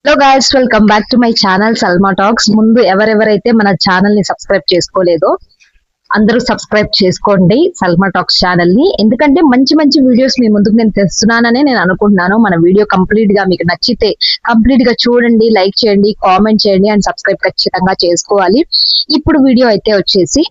Hello guys, welcome back to my channel Salma talks. ముందు ఎవరెవరైతే మన ఛానల్ ని సబ్స్క్రైబ్ చేసుకోలేదో అందరూ సబ్స్క్రైబ్ చేసుకోండి సల్మా టాక్స్ ఛానల్ ని. ఎందుకంటే మంచి మంచి వీడియోస్ మీ ముందుకు నేను తెస్తున్నానని నేను అనుకుంటున్నాను. మన వీడియో కంప్లీట్ గా మీకు నచ్చితే కంప్లీట్ గా చూడండి, లైక్ చేయండి, కామెంట్ చేయండి అండ్ సబ్స్క్రైబ్ ఖచ్చితంగా చేసుకోవాలి. ఇప్పుడు వీడియో అయితే వచ్చేసి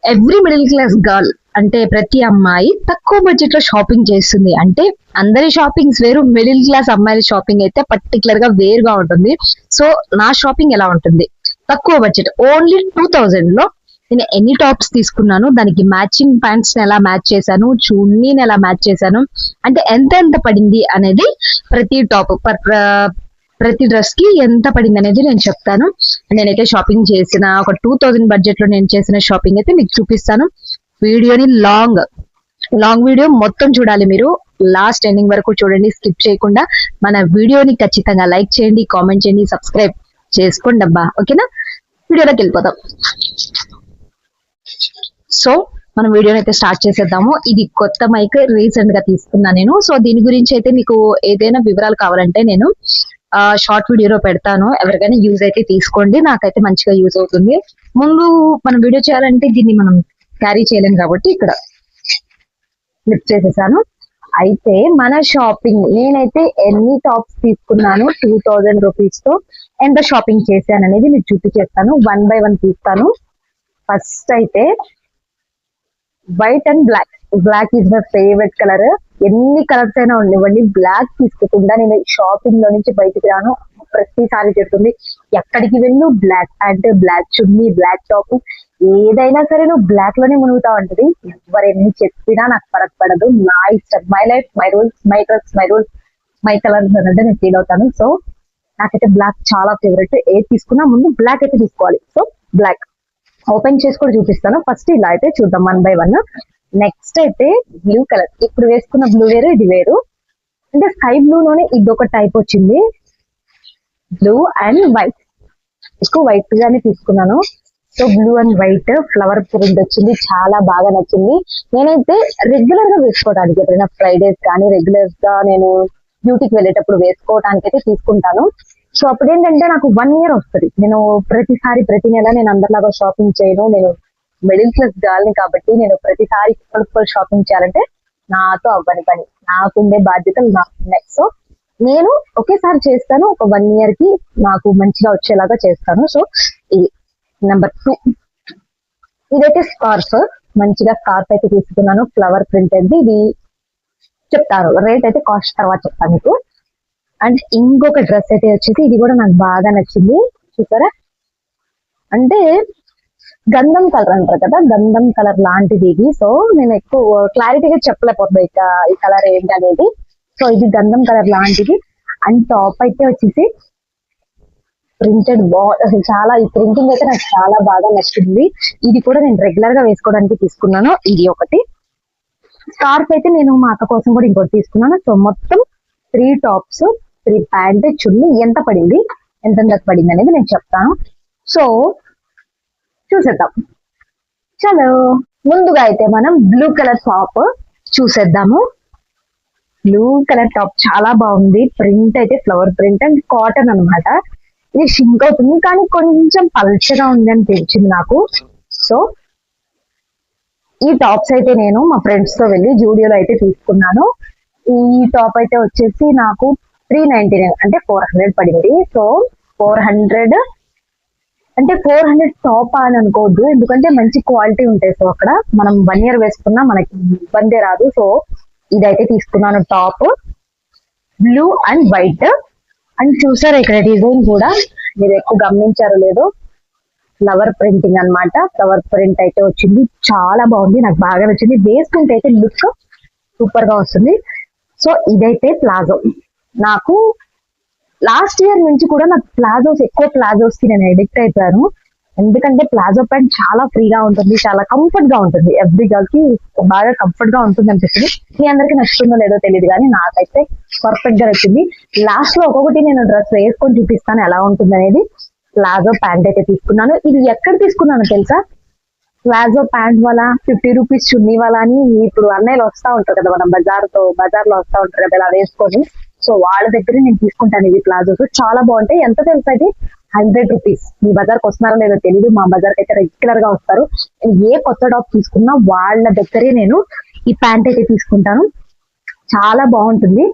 ఎవ్రీ మిడిల్ క్లాస్ గర్ల్ అంటే ప్రతి అమ్మాయి తక్కువ బడ్జెట్ లో షాపింగ్ చేస్తుంది. అంటే అందరి షాపింగ్స్ వేరు, మిడిల్ క్లాస్ అమ్మాయిల షాపింగ్ అయితే పర్టికులర్ గా వేరుగా ఉంటుంది. సో నా షాపింగ్ ఎలా ఉంటుంది? తక్కువ బడ్జెట్, ఓన్లీ 2000 లో నేను ఎన్ని టాప్స్ తీసుకున్నాను, దానికి మ్యాచింగ్ ప్యాంట్స్ ఎలా మ్యాచ్ చేశాను, చున్నీని ఎలా మ్యాచ్ చేశాను, అంటే ఎంత ఎంత పడింది అనేది ప్రతి టాప్ ప్రతి డ్రెస్ కి ఎంత పడింది అనేది నేను చెప్తాను. నేనైతే షాపింగ్ చేసిన ఒక 2000 బడ్జెట్ లో నేను చేసిన షాపింగ్ అయితే మీకు చూపిస్తాను. వీడియోని లాంగ్ వీడియో మొత్తం చూడాలి, మీరు లాస్ట్ ఎండింగ్ వరకు చూడండి, స్కిప్ చేయకుండా. మన వీడియోని ఖచ్చితంగా లైక్ చేయండి, కామెంట్ చేయండి, సబ్స్క్రైబ్ చేసుకోండి అబ్బా. ఓకేనా, వీడియోలోకి వెళ్ళిపోదాం. సో మనం వీడియోని అయితే స్టార్ట్ చేసేద్దాము. ఇది కొత్త మైక్, రీసెంట్ గా తీసుకున్నా నేను. సో దీని గురించి అయితే మీకు ఏదైనా వివరాలు కావాలంటే నేను షార్ట్ వీడియోలో పెడతాను. ఎవరికైనా యూజ్ అయితే తీసుకోండి, నాకైతే మంచిగా యూజ్ అవుతుంది. ముందు మనం వీడియో చేయాలంటే దీన్ని మనం క్యారీ చేయలేం కాబట్టి ఇక్కడ లిఫ్ట్ చేసేసాను. అయితే మన షాపింగ్, నేనైతే ఎన్ని టాప్స్ తీసుకున్నాను 2000 రూపీస్ తో, ఎంత షాపింగ్ చేశాను అనేది మీకు చూపించేస్తాను. 1 by 1 తీస్తాను. ఫస్ట్ అయితే white and black. Black is my favourite colour. ఎన్ని కలర్స్ అయినా ఉండనివ్వండి, బ్లాక్ తీసుకోకుండా నేను షాపింగ్ లో నుంచి బయటికి రాను. ప్రతిసారి చెప్తుంది, ఎక్కడికి వెళ్ళు బ్లాక్ ప్యాంట్, బ్లాక్ చున్నీ, బ్లాక్ టాప్, ఏదైనా సరే నువ్వు బ్లాక్ లోనే మునుగుతా ఉంటది. ఎవరెన్ని చెప్పినా నాకు ఫరక్ పడదు. నా ఇష్టం, my life, my rules, my dress, my rules, my colours అన్నట్టు నేను ఫీల్ అవుతాను. సో నాకైతే బ్లాక్ చాలా ఫేవరెట్. ఏది తీసుకున్నా ముందు బ్లాక్ అయితే తీసుకోవాలి. సో బ్లాక్ ఓపెన్ చేసి కూడా చూపిస్తాను. ఫస్ట్ ఇలా అయితే చూద్దాం 1 by 1. నెక్స్ట్ అయితే బ్లూ కలర్. ఇప్పుడు వేసుకున్న బ్లూ వేరు, ఇది వేరు. అంటే స్కై బ్లూ లోనే ఇది ఒక టైప్ వచ్చింది, బ్లూ అండ్ వైట్. ఎక్కువ వైట్ గానే తీసుకున్నాను. So blue and white flower print వచ్చింది, చాలా బాగా నచ్చింది. నేనైతే రెగ్యులర్ గా వేసుకోవడానికి, ఎప్పుడైనా ఫ్రైడేస్ కానీ రెగ్యులర్ గా నేను డ్యూటీకి వెళ్ళేటప్పుడు వేసుకోవడానికి అయితే తీసుకుంటాను. సో అప్పుడు ఏంటంటే నాకు 1 year వస్తుంది. నేను ప్రతిసారి ప్రతి నెల నేను అందరిలాగా షాపింగ్ చేయను. నేను మిడిల్ క్లాస్ గర్ల్ ని కాబట్టి నేను ప్రతిసారి షాపింగ్ చేయాలంటే నాతో అవ్వని పని, నాకుండే బాధ్యతలు నాకు ఉన్నాయి. సో నేను ఒకేసారి చేస్తాను. ఒక 1 year కి నాకు మంచిగా వచ్చేలాగా చేస్తాను. సో ఇది నెంబర్ 2. ఇదైతే స్కార్ఫ్. మంచిగా స్కార్ఫ్ అయితే తీసుకున్నాను, ఫ్లవర్ ప్రింట్ అయితే. ఇది చెప్తాను రేట్ అయితే, కాస్ట్ తర్వాత చెప్తాను మీకు. అండ్ ఇంకొక డ్రెస్ అయితే వచ్చేసి ఇది కూడా నాకు బాగా నచ్చింది. చూసారా, అంటే గంధం కలర్ అంటారు కదా, గంధం కలర్ లాంటిది ఇది. సో నేను ఎక్కువ క్లారిటీగా చెప్పలేకపోతుంది ఇక ఈ కలర్ ఏంటి అనేది. సో ఇది గంధం కలర్ లాంటిది. అండ్ టాప్ అయితే వచ్చేసి ప్రింటెడ్ అసలు చాలా, ఈ ప్రింటింగ్ అయితే నాకు చాలా బాగా నచ్చింది. ఇది కూడా నేను రెగ్యులర్ గా వేసుకోవడానికి తీసుకున్నాను. ఇది ఒకటి. స్కార్ఫ్ అయితే నేను మా అక్క కోసం కూడా ఇంకోటి తీసుకున్నాను. సో మొత్తం 3 టాప్స్, 3 ప్యాంట్, చున్నీ. ఎంత పడింది, ఎంత పడింది అనేది నేను చెప్తాను. సో చూసేద్దాం. చలో, ముందుగా అయితే మనం బ్లూ కలర్ టాప్ చూసేద్దాము. బ్లూ కలర్ టాప్ చాలా బాగుంది. ప్రింట్ అయితే ఫ్లవర్ ప్రింట్ అండ్ కాటన్ అనమాట. ఇది షింక్ అవుతుంది కానీ కొంచెం పల్చగా ఉంది అని తెలిసింది నాకు. సో ఈ టాప్స్ అయితే నేను మా ఫ్రెండ్స్ తో వెళ్ళి జూడియోలో అయితే తీసుకున్నాను. ఈ టాప్ అయితే వచ్చేసి నాకు 399 అంటే 400 పడింది. సో 400 అంటే 400 టాప్ అని అనుకోవద్దు, ఎందుకంటే మంచి క్వాలిటీ ఉంటాయి. సో అక్కడ మనం 1 year వేసుకున్నా మనకి ఇబ్బంది రాదు. సో ఇదైతే తీసుకున్నాను top, blue and white. And చూసారా ఇక్కడ డిజైన్ కూడా, మీరు ఎక్కువ గమనించారో లేదో, ఫ్లవర్ ప్రింటింగ్ అన్నమాట. ఫ్లవర్ ప్రింట్ అయితే వచ్చింది, చాలా బాగుంది, నాకు బాగా నచ్చింది. వేసుకుంటే అయితే లుక్ సూపర్ గా వస్తుంది. సో ఇదైతే ప్లాజో. నాకు లాస్ట్ ఇయర్ నుంచి కూడా నాకు ప్లాజోస్, ఎక్కువ ప్లాజోస్ కి నేను అడిక్ట్ అయిపోయాను. ఎందుకంటే ప్లాజో ప్యాంట్ చాలా ఫ్రీగా ఉంటుంది, చాలా కంఫర్ట్ గా ఉంటుంది. ఎవ్రీ గర్ల్ కి బాగా కంఫర్ట్ గా ఉంటుంది అనిపిస్తుంది. మీ అందరికి నచ్చుతుందో లేదో తెలియదు కానీ నాకైతే పర్ఫెక్ట్ గా నచ్చింది. లాస్ట్ లో ఒక్కొక్కటి నేను డ్రెస్ వేసుకొని చూపిస్తాను ఎలా ఉంటుంది అనేది. ప్లాజో ప్యాంట్ అయితే తీసుకున్నాను. ఇది ఎక్కడ తీసుకున్నాను తెలుసా? ప్లాజో ప్యాంట్ వాళ్ళ 50 రూపీస్ చున్నీ వాళ్ళ అని ఇప్పుడు అన్నయ్యలు వస్తా ఉంటారు కదా, మనం బజార్ లో వస్తా ఉంటారు కదా ఇలా వేసుకొని. సో వాళ్ళ దగ్గర నేను తీసుకుంటాను ఇవి ప్లాజోస్, చాలా బాగుంటాయి. ఎంత తెలుసు అయితే 100 రూపీస్. మీ బజార్కి వస్తున్నారో లేదో తెలియదు, మా బజార్కి అయితే రెగ్యులర్ గా వస్తారు. ఏ కొత్త టాప్ తీసుకున్నా వాళ్ళ దగ్గరే నేను ఈ ప్యాంట్ అయితే తీసుకుంటాను, చాలా బాగుంటుంది.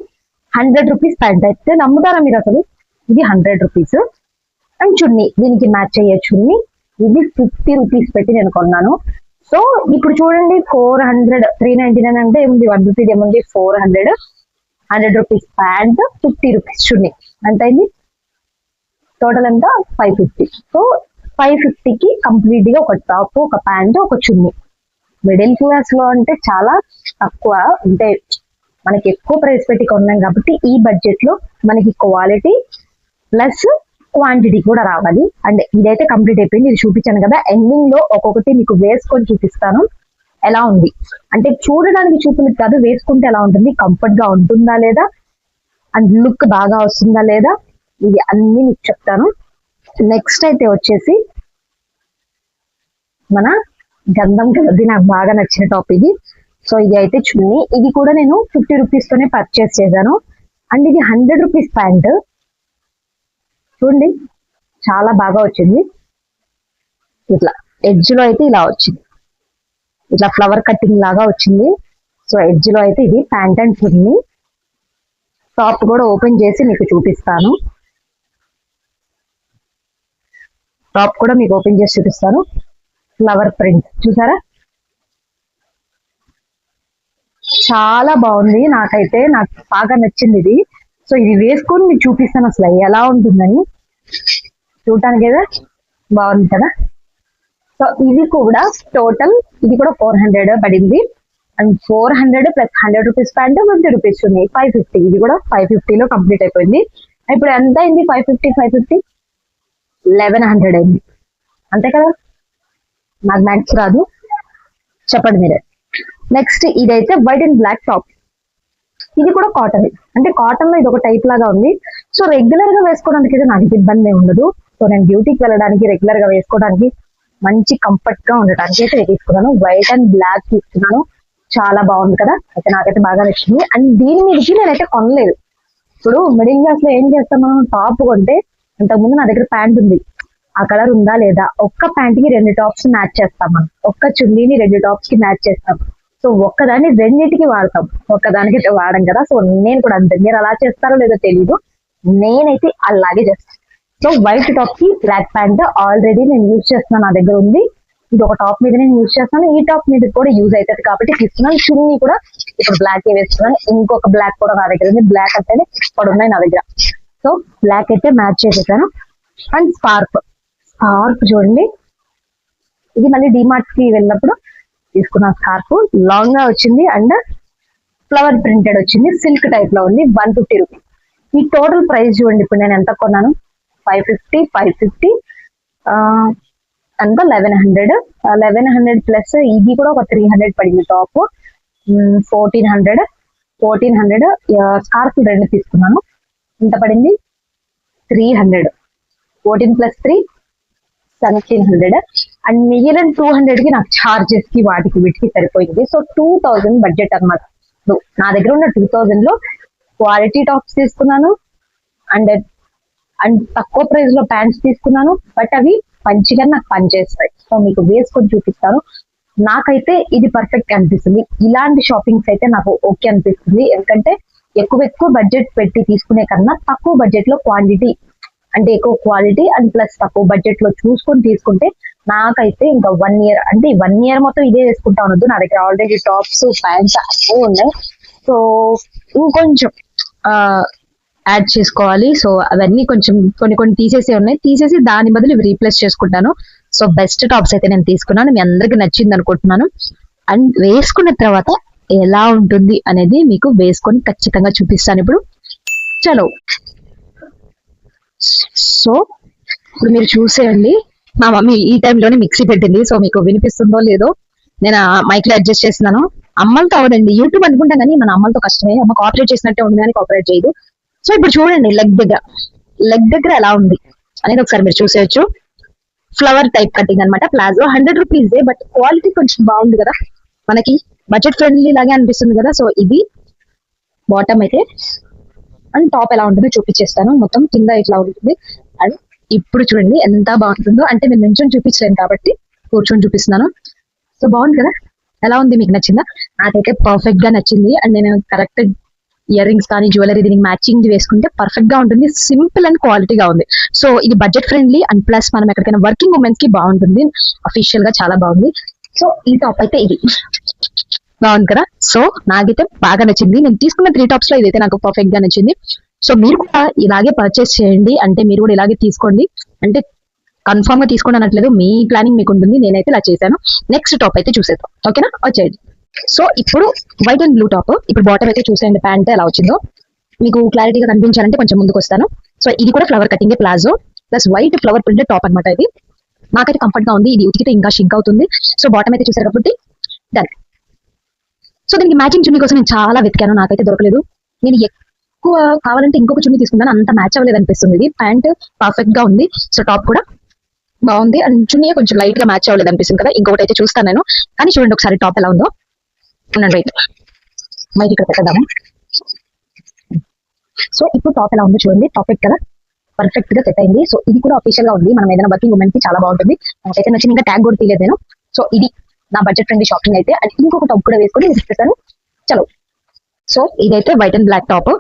100 రూపీస్ ప్యాంట్ అయితే నమ్ముతారా మీరు అసలు? ఇది 100 రూపీస్. అండ్ చున్నీ, దీనికి మ్యాచ్ అయ్యే చున్నీ ఇది 50 రూపీస్ పెట్టి నేను కొన్నాను. సో ఇప్పుడు చూడండి 400, 399 అంటే ఏముంది, 1 రూపీస్ ఏముంది, 400. 100 రూపీస్ ప్యాంట్, 50 రూపీస్ చున్నీ, ఎంత అయింది టోటల్ ఎంత, 550. సో 550కి కంప్లీట్ గా ఒక టాప్, ఒక ప్యాంట్, ఒక చున్నీ. మిడిల్ క్లాస్ లో అంటే చాలా తక్కువ, అంటే మనకి ఎక్కువ ప్రైస్ పెట్టి కొన్నాం కాబట్టి ఈ బడ్జెట్ లో మనకి క్వాలిటీ ప్లస్ క్వాంటిటీ కూడా రావాలి. అండ్ ఇదైతే కంప్లీట్ అయిపోయింది, ఇది చూపించాను కదా. ఎండింగ్ లో ఒక్కొక్కటి మీకు వేసుకొని చూపిస్తాను ఎలా ఉంది, అంటే చూడడానికి చూపులకు కాదు, వేసుకుంటే ఎలా ఉంటుంది, కంఫర్ట్ గా ఉంటుందా లేదా, అండ్ లుక్ బాగా వస్తుందా లేదా, ఇది అన్ని మీకు చెప్తాను. నెక్స్ట్ అయితే వచ్చేసి మన గంధం కలర్ది నాకు బాగా నచ్చిన టాప్ ఇది. సో ఇది అయితే చున్నీ, ఇది కూడా నేను 50 రూపీస్ తోనే పర్చేస్ చేశాను. అండ్ ఇది 100 రూపీస్ ప్యాంట్, చూడండి చాలా బాగా వచ్చింది. ఇట్లా ఎడ్జ్ లో అయితే ఇలా వచ్చింది, ఇట్లా ఫ్లవర్ కట్టింగ్ లాగా వచ్చింది. సో ఎడ్జ్ లో అయితే ఇది ప్యాంట్ అండ్ చున్నీ. టాప్ కూడా ఓపెన్ చేసి మీకు చూపిస్తాను, టాప్ కూడా మీకు ఓపెన్ చేసి చూపిస్తాను. ఫ్లవర్ ప్రింట్ చూసారా, చాలా బాగుంది. నాకు బాగా నచ్చింది ఇది. సో ఇది వేసుకొని మీకు చూపిస్తాను అసలు ఎలా ఉంటుందని. చూడటానికి అయితే బాగుంది కదా. సో ఇది కూడా టోటల్, ఇది కూడా 400 పడింది. And 400 plus 100 rupees pant, 50 rupees ఉన్నాయి, 550. ఇది కూడా 550 లో కంప్లీట్ అయిపోయింది. ఇప్పుడు ఎంత అయింది, 550 1100 అయింది, అంతే కదా. నాకు మ్యాథ్స్ రాదు, చెప్పండి మీరే. నెక్స్ట్ ఇదైతే వైట్ అండ్ బ్లాక్ టాప్, ఇది కూడా కాటన్. అంటే కాటన్ లో ఇది ఒక టైప్ లాగా ఉంది. సో రెగ్యులర్ గా వేసుకోవడానికి అయితే నాకు ఇబ్బంది ఉండదు. సో నేను డ్యూటీకి వెళ్ళడానికి, రెగ్యులర్ గా వేసుకోవడానికి, మంచి కంఫర్ట్ గా ఉండడానికి అయితే తీసుకున్నాను. వైట్ అండ్ బ్లాక్ తీసుకున్నాను, చాలా బాగుంది కదా. అయితే నాకైతే బాగా నచ్చింది. అండ్ దీని మీదకి నేనైతే కొనలేదు. ఇప్పుడు మిడిల్ క్లాస్ లో ఏం చేస్తాం మనం, టాప్ కొంటే ఇంతకుముందు నా దగ్గర ప్యాంట్ ఉంది, ఆ కలర్ ఉందా లేదా, ఒక్క ప్యాంట్ కి 2 టాప్స్ మ్యాచ్ చేస్తాం మనం, ఒక్క చున్నీని 2 టాప్స్ కి మ్యాచ్ చేస్తాం. సో ఒక్కదాన్ని రెండింటికి వాడతాం, ఒక్కదానికి అయితే వాడడం కదా. సో నేను కూడా అంతే, మీరు అలా చేస్తారో లేదో తెలీదు, నేనైతే అలాగే చేస్తాను. సో వైట్ టాప్ కి బ్లాక్ ప్యాంట్ ఆల్రెడీ నేను యూజ్ చేస్తున్నాను, నా దగ్గర ఉంది. ఇది ఒక టాప్ మీద నేను యూజ్ చేస్తాను, ఈ టాప్ మీద కూడా యూజ్ అవుతుంది కాబట్టి తీసుకున్నాను. చున్నీ కూడా ఇప్పుడు బ్లాక్ వేస్తున్నాను, ఇంకొక బ్లాక్ కూడా నా దగ్గర ఉంది. బ్లాక్ అంటేనే ఇప్పుడు ఉన్నాయి నా దగ్గర. సో బ్లాక్ అయితే మ్యాచ్ చేసేసాను. అండ్ స్కార్ఫ్ చూడండి, ఇది మళ్ళీ డిమార్ట్ కి వెళ్ళినప్పుడు తీసుకున్న స్కార్ఫ్, లాంగ్ గా వచ్చింది అండ్ ఫ్లవర్ ప్రింటెడ్ వచ్చింది, సిల్క్ టైప్ లో ఉంది, 150 రూపీస్. ఈ టోటల్ ప్రైస్ చూడండి, ఇప్పుడు నేను ఎంత కొన్నాను, 550 అంత 1100 ప్లస్ ఇది కూడా ఒక 300 పడింది. టాప్ 1400 స్కార్ఫ్ 2 తీసుకున్నాను, ఎంత పడింది 300. 14 ప్లస్ 3 1700. అండ్ మిగిలిన 200 కి నాకు చార్జెస్ కి వాటికి వీటికి సరిపోయింది. సో 2000 బడ్జెట్ అనమాట. నా దగ్గర ఉన్న 2000 లో క్వాలిటీ టాప్స్ తీసుకున్నాను అండ్ తక్కువ ప్రైస్ లో ప్యాంట్స్ తీసుకున్నాను. బట్ అవి మంచిగా నాకు పనిచేస్తాయి. సో మీకు వేసుకొని చూపిస్తాను. నాకైతే ఇది పర్ఫెక్ట్ అనిపిస్తుంది. ఇలాంటి షాపింగ్స్ అయితే నాకు ఓకే అనిపిస్తుంది. ఎందుకంటే ఎక్కువ బడ్జెట్ పెట్టి తీసుకునే కన్నా తక్కువ బడ్జెట్ లో క్వాంటిటీ, అంటే ఎక్కువ క్వాలిటీ అండ్ ప్లస్ తక్కువ బడ్జెట్ లో చూసుకొని తీసుకుంటే నాకైతే ఇంకా 1 year, అంటే 1 year మొత్తం ఇదే వేసుకుంటా ఉండదు. నా దగ్గర ఆల్రెడీ టాప్స్ ప్యాంట్స్ అన్నీ ఉన్నాయి. సో ఇంకొంచెం యాడ్ చేసుకోవాలి. సో అవన్నీ కొంచెం కొన్ని తీసేసి ఉన్నాయి, తీసేసి దాని బదులు ఇవి రీప్లేస్ చేసుకుంటాను. సో బెస్ట్ టాప్స్ అయితే నేను తీసుకున్నాను, మీ అందరికి నచ్చింది అనుకుంటున్నాను. అండ్ వేసుకున్న తర్వాత ఎలా ఉంటుంది అనేది మీకు వేసుకొని ఖచ్చితంగా చూపిస్తాను ఇప్పుడు. చలో, సో ఇప్పుడు మీరు చూసేయండి. మా మమ్మీ ఈ టైంలోనే మిక్సీ పెట్టింది. సో మీకు వినిపిస్తుందో లేదో నేను మైక్ లో అడ్జస్ట్ చేస్తున్నాను. అమ్మలతో అవదండి, యూట్యూబ్ అనుకుంటాం కానీ మన అమ్మలతో కష్టమే. అమ్మ కోఆపరేట్ చేసినట్టే ఉంది కానీ కోఆపరేట్ చేయదు. సో ఇప్పుడు చూడండి లెగ్ దగ్గర ఎలా ఉంది అనేది ఒకసారి మీరు చూసేయచ్చు. ఫ్లవర్ టైప్ కటింగ్ అనమాట, ప్లాజో 100 రూపీస్. బట్ క్వాలిటీ కొంచెం బాగుంది కదా, మనకి బడ్జెట్ ఫ్రెండ్లీ లాగే అనిపిస్తుంది కదా. సో ఇది బాటమ్ అయితే అండ్ టాప్ ఎలా ఉంటుందో చూపించేస్తాను. మొత్తం కింద ఇట్లా ఉంటుంది. అండ్ ఇప్పుడు చూడండి ఎంత బాగుంటుందో. అంటే నేను నించొని చూపించలేను కాబట్టి కూర్చొని చూపిస్తున్నాను. సో బాగుంది కదా, ఎలా ఉంది, మీకు నచ్చిందా? నాకైతే పర్ఫెక్ట్ గా నచ్చింది. అండ్ నేను కరెక్ట్ ఇయర్ రింగ్స్ కానీ జ్యువెలరీ దీనికి మ్యాచింగ్ వేసుకుంటే పర్ఫెక్ట్ గా ఉంటుంది. సింపుల్ అండ్ క్వాలిటీగా ఉంది. సో ఇది బడ్జెట్ ఫ్రెండ్లీ అండ్ ప్లస్ మనం ఎక్కడికైనా వర్కింగ్ ఉమెన్స్ కి బాగుంటుంది. అఫీషియల్ గా చాలా బాగుంది. సో ఈ టాప్ అయితే ఇది బాగుంది కదా. సో నాకైతే బాగా నచ్చింది. నేను తీసుకున్న 3 టాప్స్ లో ఇదైతే నాకు పర్ఫెక్ట్ గా నచ్చింది. సో మీరు కూడా ఇలాగే పర్చేస్ చేయండి. అంటే మీరు కూడా ఇలాగే తీసుకోండి. అంటే కన్ఫర్మ్ గా తీసుకోండి అనట్లేదు, మీ ప్లానింగ్ మీకు ఉంటుంది. నేనైతే ఇలా చేశాను. నెక్స్ట్ టాప్ అయితే చూసేద్దాం. ఓకేనా, వచ్చేయండి. సో ఇప్పుడు వైట్ అండ్ బ్లూ టాప్. ఇప్పుడు బాటమ్ అయితే చూసేయండి ప్యాంట్ ఎలా వచ్చిందో. మీకు క్లారిటీగా కనిపించాలంటే కొంచెం ముందుకు వస్తాను. సో ఇది కూడా flower cutting palazzo plus white flower printed top అనమాట. ఇది నాకైతే కంఫర్ట్ గా ఉంది. ఇది ఉతికితే ఇంకా షింక్ అవుతుంది. సో బాటమ్ అయితే చూసారు కాబట్టి డన్. సో దీనికి మ్యాచింగ్ చున్నీ కోసం నేను చాలా వెతికాను, నాకైతే దొరకలేదు. నేను ఎక్కువ కావాలంటే ఇంకొక చున్నీ తీసుకున్నాను, అంత మ్యాచ్ అవ్వలేదు అనిపిస్తుంది. ఇది ప్యాంట్ పర్ఫెక్ట్ గా ఉంది. సో టాప్ కూడా బాగుంది. అండ్ చున్నీ కొంచెం లైట్ గా మ్యాచ్ అవ్వలేదు అనిపిస్తుంది కదా. ఇంకొకటి అయితే చూస్తాను నేను, కానీ చూడండి ఒకసారి టాప్ ఎలా ఉందో. రైట్ మైక్ ఇక్కడ పెట్టదాము. సో ఇప్పుడు టాప్ ఎలా ఉందో చూడండి. టాపిక్ కదా పర్ఫెక్ట్ గా సెట్ అయింది. సో ఇది కూడా అఫీషియల్ గా ఉంది. మనం ఏదైనా వర్కింగ్ ఉమెన్ కి చాలా బాగుంటుంది. నాకైతే నచ్చింది. ఇంకా ట్యాగ్ కూడా తీయలేదు నేను. సో ఇది నా బడ్జెట్ ఫ్రెండ్లీ షాపింగ్ అయితే. అండ్ ఇంకొక టాప్ కూడా వేసుకొని నేను ఇస్తాను. చలో. సో ఇదైతే వైట్ అండ్ బ్లాక్ టాప్.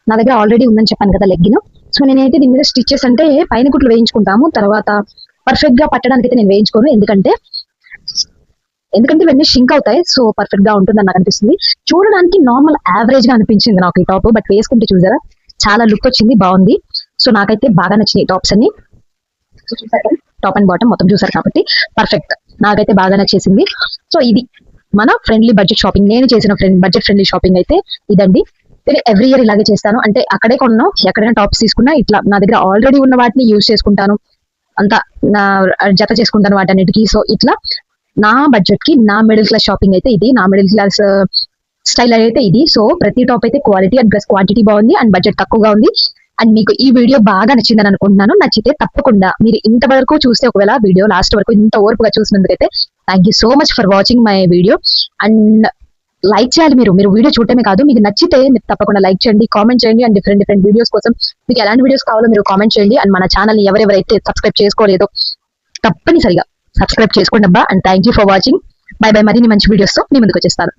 నా దగ్గర ఆల్రెడీ ఉందని చెప్పాను కదా లెగ్గిన్. సో నేనైతే దీని మీద స్టిచెస్ అంటే పైన కుట్లు వేయించుకుంటాము, తర్వాత పర్ఫెక్ట్ గా పట్టడానికి అయితే నేను వేయించుకోను. ఎందుకంటే ఇవన్నీ షింక్ అవుతాయి. సో పర్ఫెక్ట్ గా ఉంటుందని నాకు అనిపిస్తుంది. చూడడానికి నార్మల్ యావరేజ్ గా అనిపించింది నాకు ఈ టాప్, బట్ వేసుకుంటే చూసారా చాలా లుక్ వచ్చింది, బాగుంది. సో నాకైతే బాగా నచ్చినాయి టాప్స్ అన్ని. టాప్ అండ్ బాటమ్ మొత్తం చూసారు కాబట్టి పర్ఫెక్ట్, నాకైతే బాగా నచ్చేసింది. సో ఇది మన ఫ్రెండ్లీ బడ్జెట్ షాపింగ్. నేను చేసిన బడ్జెట్ ఫ్రెండ్లీ షాపింగ్ అయితే ఇదండి. నేను ఎవ్రీ ఇయర్ ఇలాగే చేస్తాను. అంటే అక్కడే కొన్నాం, ఎక్కడైనా టాప్స్ తీసుకున్నా ఇట్లా నా దగ్గర ఆల్రెడీ ఉన్న వాటిని యూజ్ చేసుకుంటాను, అంతా నా జత చేసుకుంటాను వాటన్నిటికీ. సో ఇట్లా నా బడ్జెట్ కి నా మిడిల్ క్లాస్ షాపింగ్ అయితే ఇది, నా మిడిల్ క్లాస్ స్టైల్ అయితే ఇది. సో ప్రతి టాప్ అయితే క్వాలిటీ అండ్ ప్లస్ క్వాంటిటీ బాగుంది అండ్ బడ్జెట్ తక్కువగా ఉంది. అండ్ మీకు ఈ వీడియో బాగా నచ్చిందని అనుకుంటున్నాను. నచ్చితే తప్పకుండా మీరు ఇంతవరకు చూస్తే, ఒకవేళ వీడియో లాస్ట్ వరకు ఇంత ఓర్పుగా చూసినందుకైతే thank you so much for watching my video. And like చేయాలి. మీరు వీడియో చూడటమే కాదు, మీకు నచ్చితే మీరు తప్పకుండా లైక్ చేయండి, కామెంట్ చేయండి. అండ్ డిఫరెంట్ వీడియోస్ కోసం మీకు ఎలాంటి వీడియోస్ కావాలో మీరు కామెంట్ చేయండి. అండ్ మన ఛానల్ ఎవరెవరైతే సబ్స్క్రైబ్ చేసుకోలేదో తప్పనిసరిగా సబ్స్క్రైబ్ చేసుకోండి అబ్బా. And thank you for watching. By by. మరిన్ని మంచి వీడియోస్ తో మీ ముందుకు వచ్చేస్తాను.